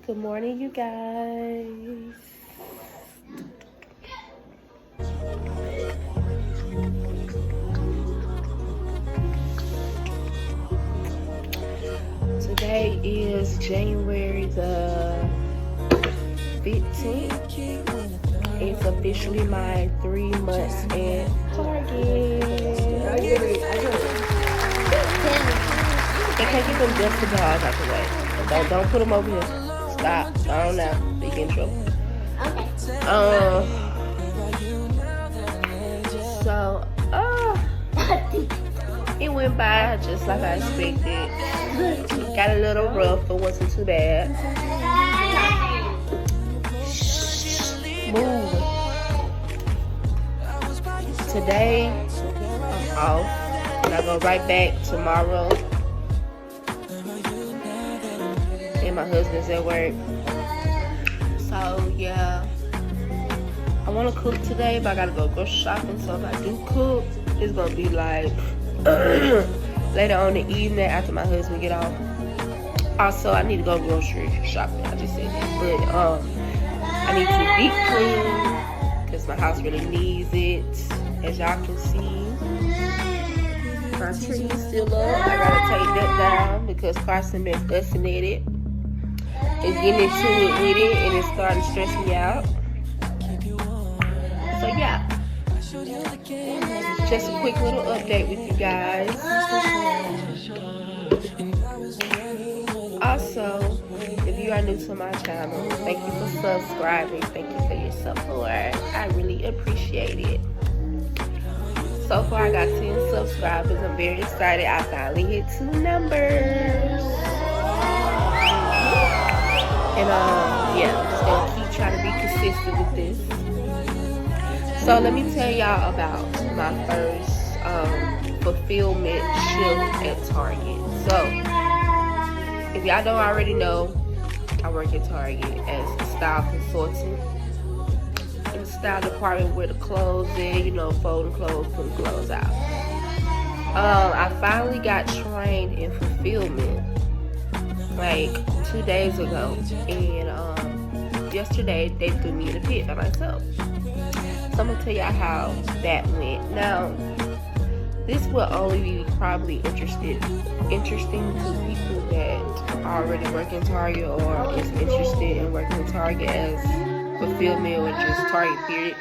Good morning, you guys. Today is January the 15th. It's officially my 3 months at Target. Okay, get them dusty dogs out the way. Don't put them over here. Stop. I don't know. They get in trouble. It went by just like I expected. Got a little rough, but wasn't too bad. Move. Today, I'm off. And I go right back tomorrow. And my husband's at work. So, yeah. I want to cook today, but I gotta go grocery shopping. So if I do cook, it's gonna be like later on in the evening after my husband get off. Also, I need to go grocery shopping. I just said that, but I need to deep clean because my house really needs it. As y'all can see, my tree is still up. I gotta take that down because Carson been fussing at it and getting into it with it, and it's starting to stress me out. So yeah, just a quick little update with you guys. Also, if you are new to my channel, thank you for subscribing. Thank you for your support. I really appreciate it. So far, I got 10 subscribers. I'm very excited. I finally hit 2 numbers. And yeah, I'm just gonna keep trying to be consistent with this. So let me tell y'all about my first fulfillment shift at Target. So if y'all don't already know, I work at Target as a style consultant in the style department where the clothes in, you know, folding clothes, putting clothes out. I finally got trained in fulfillment like 2 days ago, and yesterday they threw me in the pit by myself. So I'm gonna tell y'all how that went. Now, this will only be probably interesting to people that already work in Target or is interested in working in Target as fulfillment or just Target period.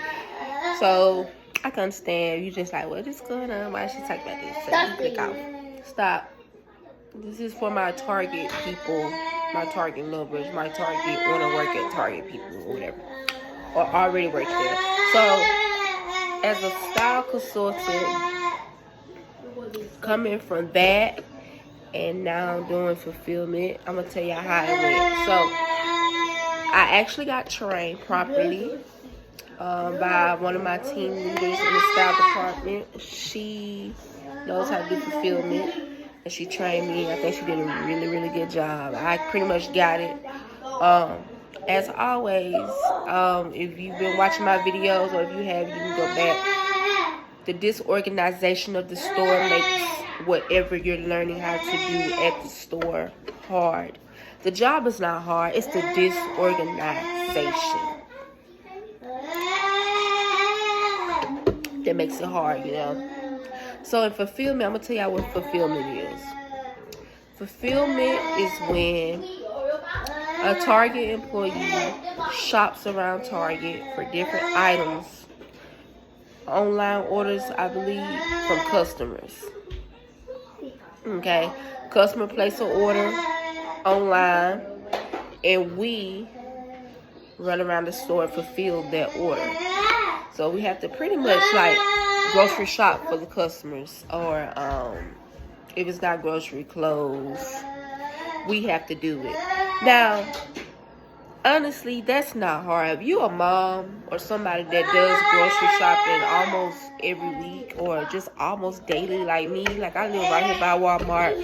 So I can understand you just like, what is going on? Why should I talk about this? So you click off. Stop. This is for my Target people, my Target lovers, my Target wanna work at Target people or whatever, or already work there. So, as a style consultant, coming from that, and now doing fulfillment, I'm going to tell y'all how it went. So, I actually got trained properly by one of my team leaders in the style department. She knows how to do fulfillment, and she trained me. I think she did a really, really good job. I pretty much got it. As always, if you've been watching my videos, or if you have, you can go back. The disorganization of the store makes whatever you're learning how to do at the store hard. The job is not hard, it's the disorganization that makes it hard, you know. So in fulfillment, I'm going to tell y'all what fulfillment is. Fulfillment is when a Target employee shops around Target for different items, online orders, I believe, from customers. Okay, customer place an order online, and we run around the store and fulfill that order. So we have to pretty much like grocery shop for the customers, or if it's not grocery, clothes, we have to do it. Now, honestly, that's not hard. If you a mom or somebody that does grocery shopping almost every week or just almost daily like me, like I live right here by Walmart,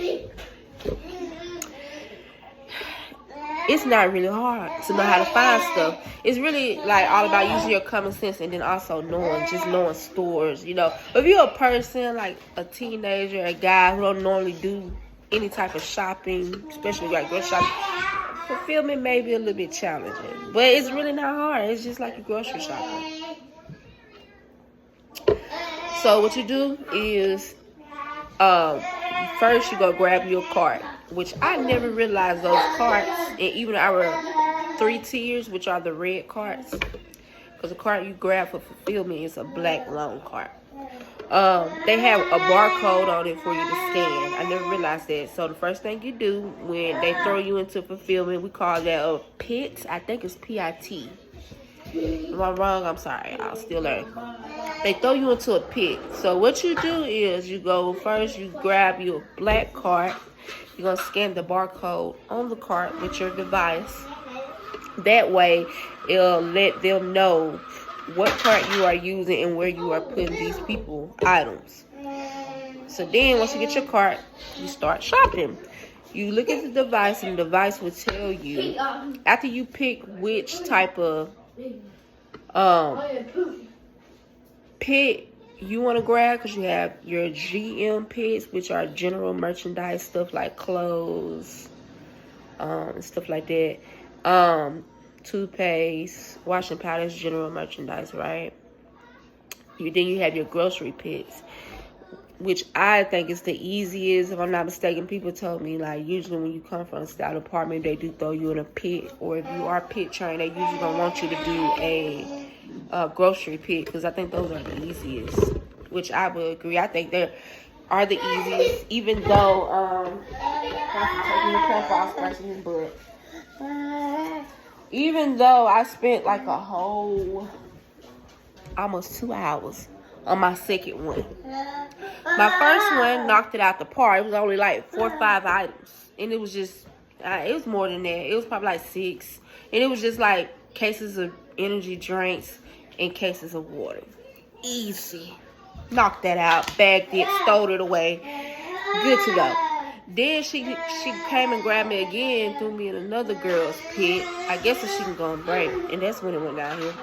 it's not really hard to know how to find stuff. It's really like all about using your common sense, and then also knowing stores, you know. If you're a person like a teenager, a guy who don't normally do any type of shopping, especially like grocery shopping, fulfillment may be a little bit challenging, but it's really not hard. It's just like a grocery shopping. So what you do is, first you go grab your cart, which I never realized those carts, and even our 3 tiers, which are the red carts, because the cart you grab for fulfillment is a black long cart. They have a barcode on it for you to scan. I never realized that. So the first thing you do when they throw you into fulfillment, we call that a PIT. I think it's PIT. Am I wrong? I'm sorry. I'll still learn. They throw you into a pit. So what you do is you go first, you grab your black cart. You're going to scan the barcode on the cart with your device. That way, it'll let them know what cart you are using and where you are putting these people items. So then once you get your cart, you start shopping. You look at the device and the device will tell you, after you pick which type of pit you want to grab, because you have your GM pits, which are general merchandise, stuff like clothes, stuff like that, toothpaste, washing powders, general merchandise, right? Then you have your grocery pits, which I think is the easiest. If I'm not mistaken, people told me, like, usually when you come from a style department, they do throw you in a pit, or if you are pit trained, they usually gonna want you to do a grocery pit, because I think those are the easiest, which I would agree. I think they are the easiest, even though even though I spent like a whole almost 2 hours on my second one. My first one knocked it out the park. It was only like 4 or 5 items, and it was just it was more than that. It was probably like 6, and it was just like cases of energy drinks and cases of water. Easy. Knocked that out, bagged it, stowed it away. Good to go. Then she came and grabbed me again, threw me in another girl's pit. I guess so she can go and break. And that's when it went down here.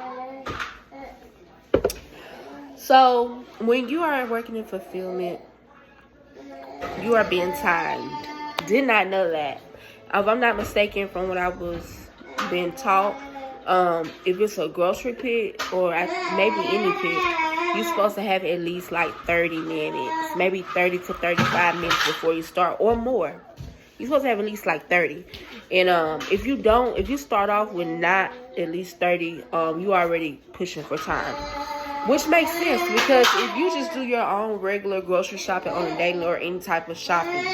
So when you are working in fulfillment, you are being timed. Did not know that. If I'm not mistaken, from what I was being taught, if it's a grocery pit or maybe any pit, you're supposed to have at least like 30 minutes, maybe 30 to 35 minutes before you start, or more. You're supposed to have at least like 30. And if you start off with not at least 30, you already pushing for time. Which makes sense, because if you just do your own regular grocery shopping on a daily or any type of shopping,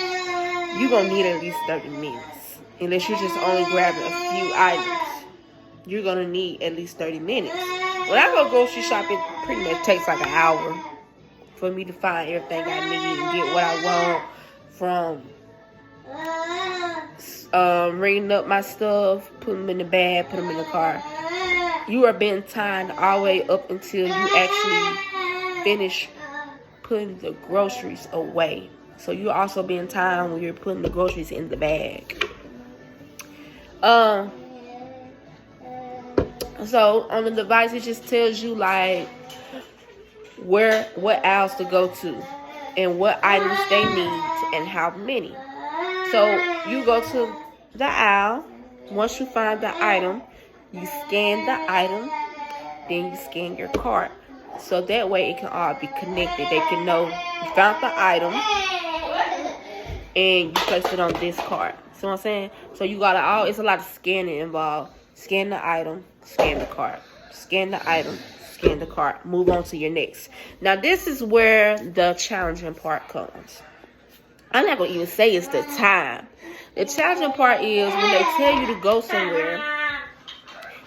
you're going to need at least 30 minutes. Unless you're just only grabbing a few items, you're going to need at least 30 minutes. When I go grocery shopping, it pretty much takes like an hour for me to find everything I need and get what I want, from ringing up my stuff, putting them in the bag, put them in the car. You are being timed all the way up until you actually finish putting the groceries away. So you're also being timed when you're putting the groceries in the bag. So on the device, it just tells you like what aisles to go to and what items they need and how many. So you go to the aisle. Once you find the item, you scan the item, then you scan your cart. So that way it can all be connected. They can know you found the item and you place it on this cart. See what I'm saying? So you gotta it's a lot of scanning involved. Scan the item, scan the cart. Scan the item, scan the cart. Move on to your next. Now this is where the challenging part comes. I'm not gonna even say it's the time. The challenging part is when they tell you to go somewhere,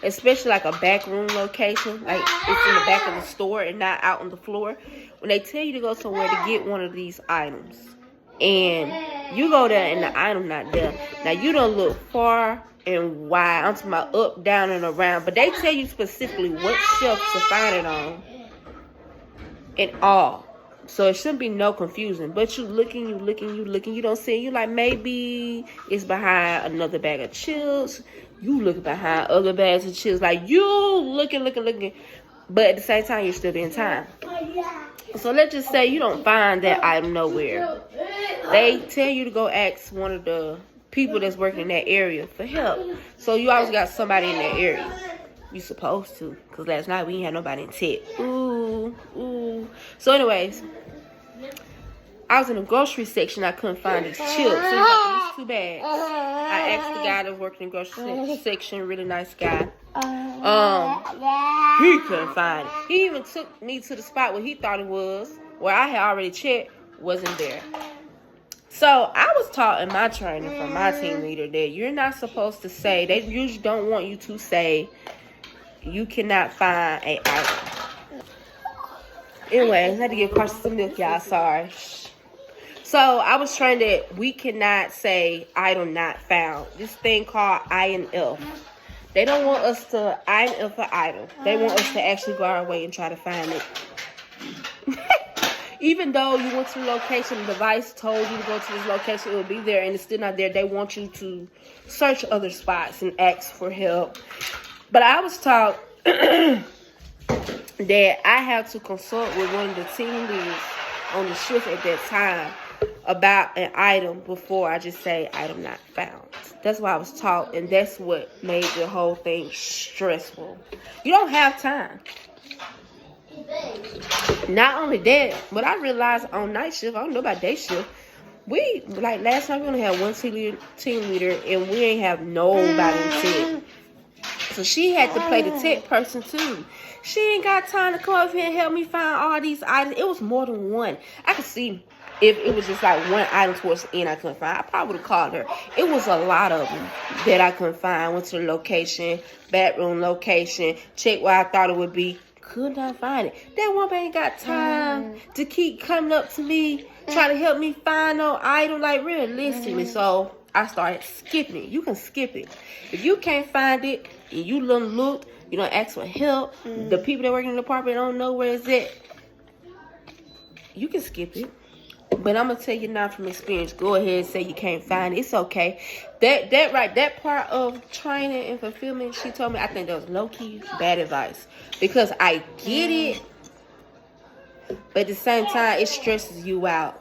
especially like a back room location, like it's in the back of the store and not out on the floor. When they tell you to go somewhere to get one of these items, and you go there and the item not there. Now you don't look far and wide. I'm talking about up, down, and around. But they tell you specifically what shelf to find it on and all. So it shouldn't be no confusion. But you looking. You don't see it. You like, maybe it's behind another bag of chips. You look behind other bags of chips. Like, you looking. But at the same time, you're still in time. So let's just say you don't find that item nowhere. They tell you to go ask one of the people that's working in that area for help. So you always got somebody in that area. You supposed to, because last night we ain't had nobody in tech. Ooh. So anyways, I was in the grocery section. I couldn't find the chips. It was like, these 2 bags. I asked the guy that was working in the grocery section, really nice guy. He couldn't find it. He even took me to the spot where he thought it was, where I had already checked, wasn't there. So I was taught in my training from my team leader that you're not supposed to say, they usually don't want you to say, you cannot find a item. Anyway, I had to give Carson some milk, y'all. Sorry. So I was trained that we cannot say item not found. This thing called INF. They don't want us to INF an item. They want us to actually go our way and try to find it. Even though you went to the location, the device told you to go to this location, it will be there, and it's still not there. They want you to search other spots and ask for help. But I was taught that I have to consult with one of the team leaders on the shift at that time about an item before I just say item not found. That's what I was taught, and that's what made the whole thing stressful. You don't have time. Not only that, but I realized on night shift, I don't know about day shift, we, like last night, we only had one team leader, and we ain't have nobody in tech. So she had to play the tech person too. She ain't got time to come up here and help me find all these items. It was more than one. I could see if it was just like one item towards the end I couldn't find, I probably would have called her. It was a lot of them that I couldn't find. Went to the location, bathroom location, checked where I thought it would be. Could not find it. That woman ain't got time to keep coming up to me, trying to help me find no item, like realistically. So I started skipping it. You can skip it. If you can't find it and you looked, you don't ask for help, the people that work in the department don't know where it's at, you can skip it. But I'm gonna tell you now from experience, go ahead and say you can't find it. It's okay. That part of training and fulfillment, she told me, I think that was low-key bad advice. Because I get it, but at the same time, it stresses you out.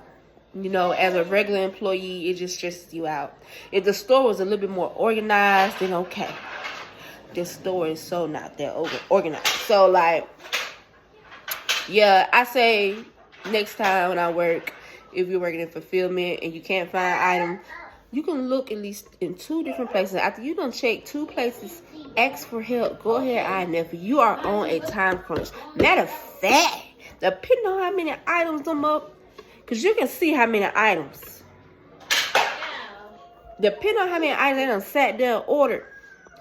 You know, as a regular employee, it just stresses you out. If the store was a little bit more organized, then okay. This store is so not that organized. So, like, yeah, I say next time when I work, if you're working in fulfillment and you can't find an item, you can look at least in 2 different places. After you done check 2 places, ask for help. Go ahead, INF. You are on a time crunch. Matter of fact, depending on how many items them up, because you can see how many items. Depending on how many items they done sat there and ordered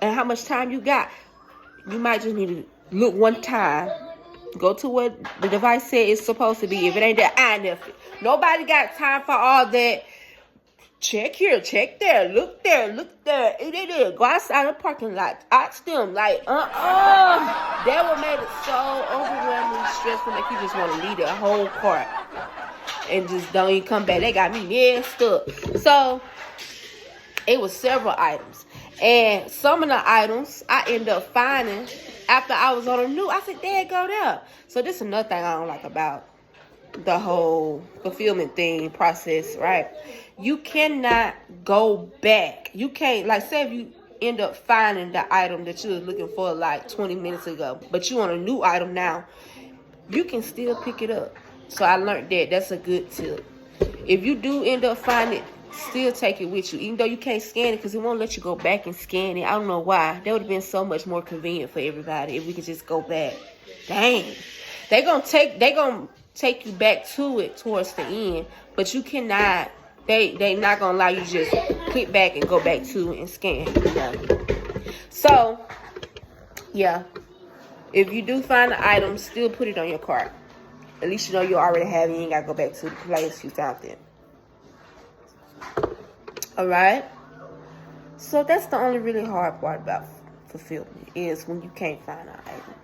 and how much time you got, you might just need to look one time. Go to what the device said it's supposed to be. If it ain't there, INF it. Nobody got time for all that. Check here, check there, look there, look there. It is. Go outside the parking lot. Ask them, like, That would make it so overwhelmingly stressful, like you just want to leave the whole cart and just don't even come back. They got me messed up. So it was several items, and some of the items I ended up finding after I was on a new. I said, "Dad, go there." So this is another thing I don't like about the whole fulfillment thing process, right? You cannot go back. You can't, like, say if you end up finding the item that you was looking for like 20 minutes ago, but you want a new item now, you can still pick it up. So I learned that. That's a good tip. If you do end up finding it, still take it with you, even though you can't scan it, because it won't let you go back and scan it. I don't know why. That would have been so much more convenient for everybody if we could just go back. Dang. They gonna take you back to it towards the end, but you cannot. They not gonna allow you to just click back and go back to and scan. So yeah, if you do find the item, still put it on your cart. At least you know you already have it. You ain't gotta go back to the place you found it. All right. So that's the only really hard part about fulfillment, is when you can't find an item.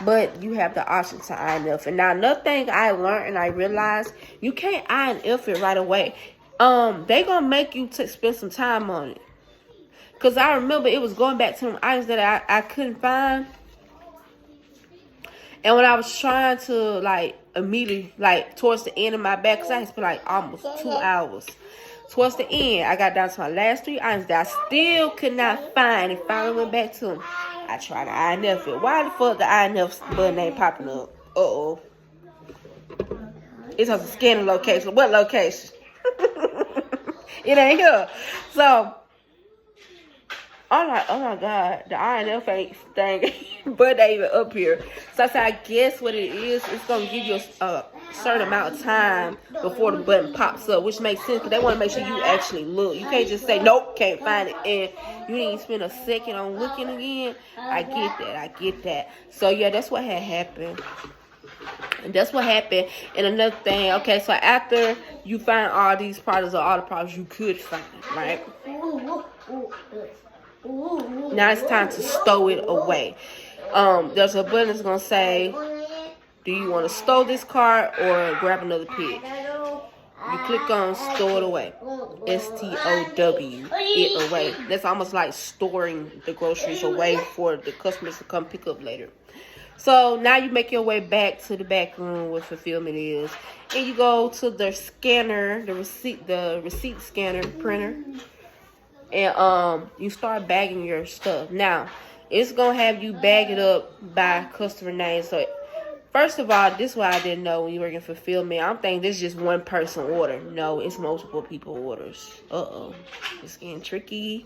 But you have the option to INF. And now another thing I learned and I realized, you can't INF it right away. They gonna make you spend some time on it. Cause I remember it was going back to them items that I couldn't find. And when I was trying to, like, immediately, like, towards the end of my back, cause I had spent like almost 2 hours Towards the end, I got down to my last 3 items that I still could not find, and finally went back to them. I tried the INF it. Why the fuck the INF button ain't popping up? Uh-oh. It's on the scanning location. What location? It ain't here. So, I'm like, oh my God, the INF ain't thing, but they even up here. So I said, I guess what it is, it's going to give you a certain amount of time before the button pops up, which makes sense because they want to make sure you actually look. You can't just say, nope, can't find it, and you didn't spend a second on looking again. I get that. So yeah, that's what had happened. And that's what happened. And another thing, okay, so after you find all these products or all the products you could find, right? Now it's time to stow it away. There's a button that's going to say, do you want to stow this cart or grab another pig? You click on stow it away. S-T-O-W, it away. That's almost like storing the groceries away for the customers to come pick up later. So now you make your way back to the back room where fulfillment is. And you go to the scanner, the receipt scanner printer. And you start bagging your stuff. Now, it's going to have you bag it up by customer name. So, first of all, this is what I didn't know when you were in fulfillment. I'm thinking this is just one person order. No, it's multiple people orders. Uh-oh. It's getting tricky.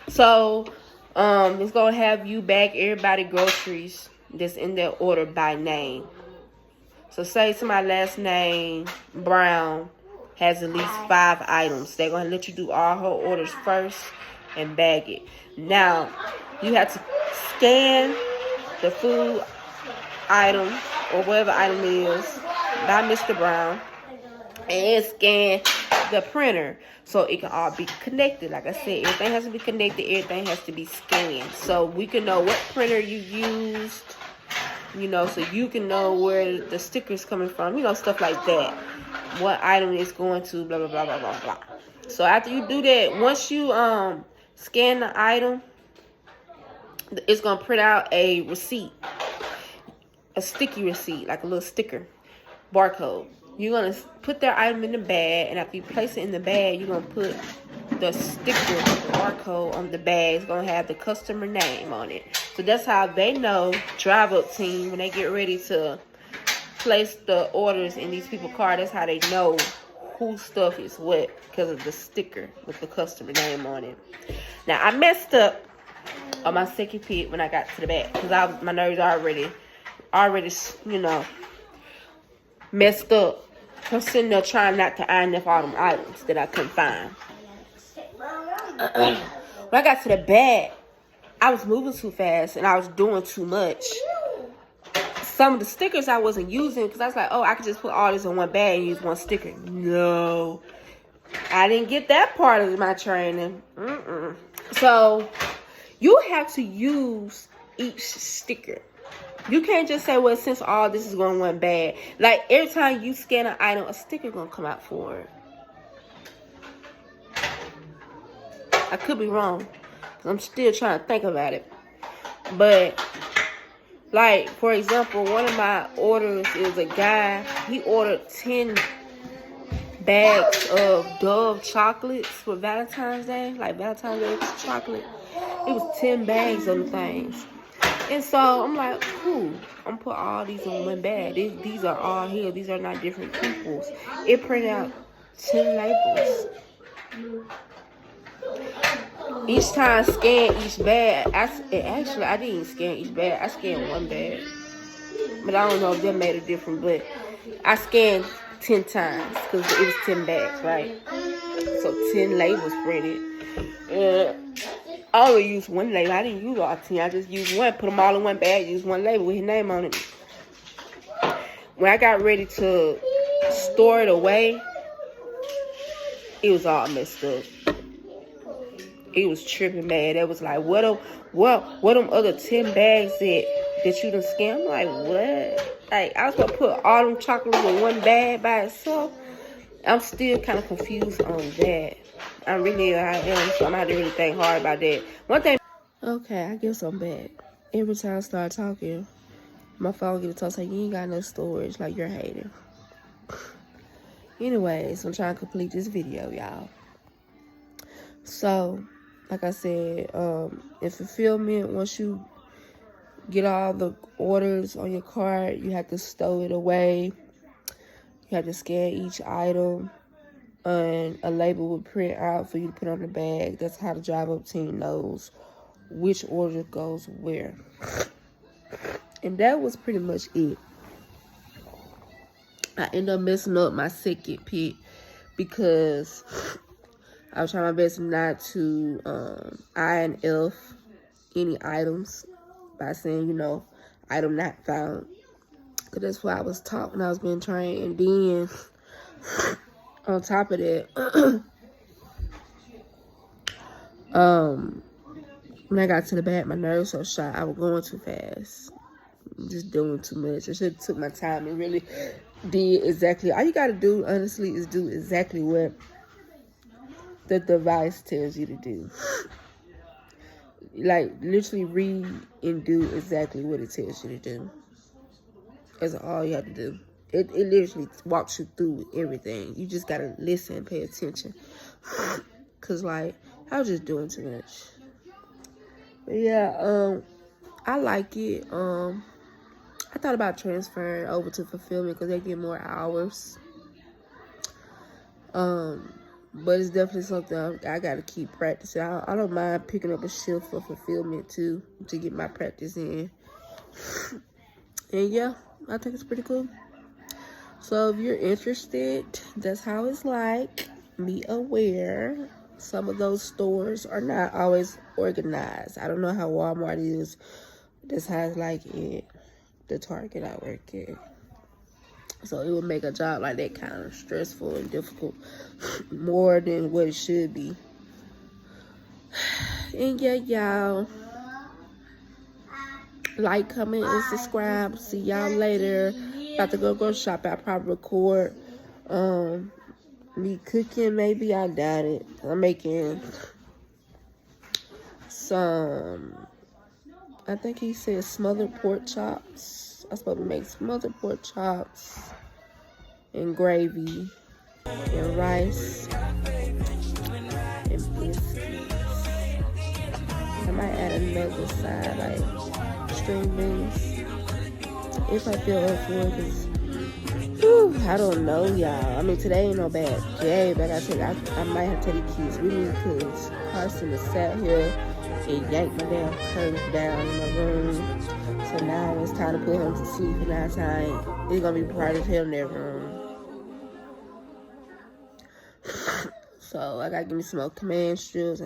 So, it's going to have you bag everybody groceries that's in their order by name. So, say somebody's last name, Brown, has at least 5 items. They're going to let you do all her orders first and bag it. Now, you have to scan the food item or whatever item is by Mr. Brown and scan the printer so it can all be connected. Like I said, everything has to be connected. Everything has to be scanned. So we can know what printer you used, you know, so you can know where the sticker's coming from, you know, stuff like that. What item is going to, blah, blah, blah, blah, blah, blah. So after you do that, once you scan the item, it's going to print out a receipt. A sticky receipt, like a little sticker. Barcode. You're going to put that item in the bag, and after you place it in the bag, you're going to put the sticker barcode on the bag. It's going to have the customer name on it. So that's how they know, Drive Up Team, when they get ready to place the orders in these people's cars, that's how they know whose stuff is what, because of the sticker with the customer name on it. Now, I messed up on my second pick when I got to the back, because my nerves already, you know, messed up. I'm sitting there trying not to iron up all them items that I couldn't find. When I got to the back, I was moving too fast and I was doing too much. Some of the stickers I wasn't using because I was like, oh, I could just put all this in one bag and use one sticker. No, I didn't get that part of my training. So you have to use each sticker. You can't just say, well, since all this is going one bag. Like, every time you scan an item, a sticker going to come out for it. I could be wrong. I'm still trying to think about it. But, like, for example, one of my orders is a guy. He ordered 10 bags of Dove chocolates for Valentine's Day. Like, Valentine's Day chocolate. It was 10 bags of them things. And so I'm like, cool, I'm put all these in one bag. These are all here. These are not different people's. It printed out 10 labels. Each time I scan each bag, actually I didn't scan each bag. I scanned one bag. But I don't know if that made a difference. But I scanned 10 times because it was 10 bags, right? So 10 labels printed. I only used one label. I didn't use all 10. I just used one. Put them all in one bag. Used one label with his name on it. When I got ready to store it away, it was all messed up. It was tripping bad. It was like, what them other 10 bags that you done scanned? I'm like, what? Like, I was going to put all them chocolates in one bag by itself. I'm still kind of confused on that. I am, so I'm going to have to really think hard about that. One thing. Okay, I guess I'm back. Every time I start talking, my phone gets a toast like, you ain't got no storage, like you're hating. Anyways, I'm trying to complete this video, y'all. So, like I said, in fulfillment, once you get all the orders on your cart, you have to stow it away. You have to scan each item, and a label will print out for you to put on the bag. That's how the drive-up team knows which order goes where. And that was pretty much it. I ended up messing up my second pick because I was trying my best not to I and F any items by saying, you know, item not found. Because that's what I was taught when I was being trained. And then, on top of that, when I got to the back, my nerves so shot. I was going too fast. Just doing too much. I should have took my time and really did exactly. All you got to do, honestly, is do exactly what the device tells you to do. Like, literally read and do exactly what it tells you to do. That's all you have to do. It literally walks you through everything. You just got to listen and pay attention. Because, like, I was just doing too much. But, yeah, I like it. I thought about transferring over to fulfillment because they get more hours. But it's definitely something I got to keep practicing. I don't mind picking up a shift for fulfillment too to get my practice in. And yeah, I think it's pretty cool. So if you're interested, that's how it's like. Be aware. Some of those stores are not always organized. I don't know how Walmart is. That's how it's like at the Target I work at. So it would make a job like that kind of stressful and difficult more than what it should be. And yeah, y'all, like, comment, and subscribe. See y'all later. About to go shop. I probably record me cooking. Maybe, I doubt it. I'm making some, I think he said smothered pork chops. I'm supposed to make smothered pork chops and gravy and rice and biscuits. I might add another side, like string beans, if I feel up for it, because I don't know, y'all. I mean, today ain't no bad day, but I might have to take the kids with me because Carson has sat here and yanked my damn curtains down in my room. So now it's time to put him to sleep, and now time it's gonna be bright as hell in that room. So I gotta give me some more command strips.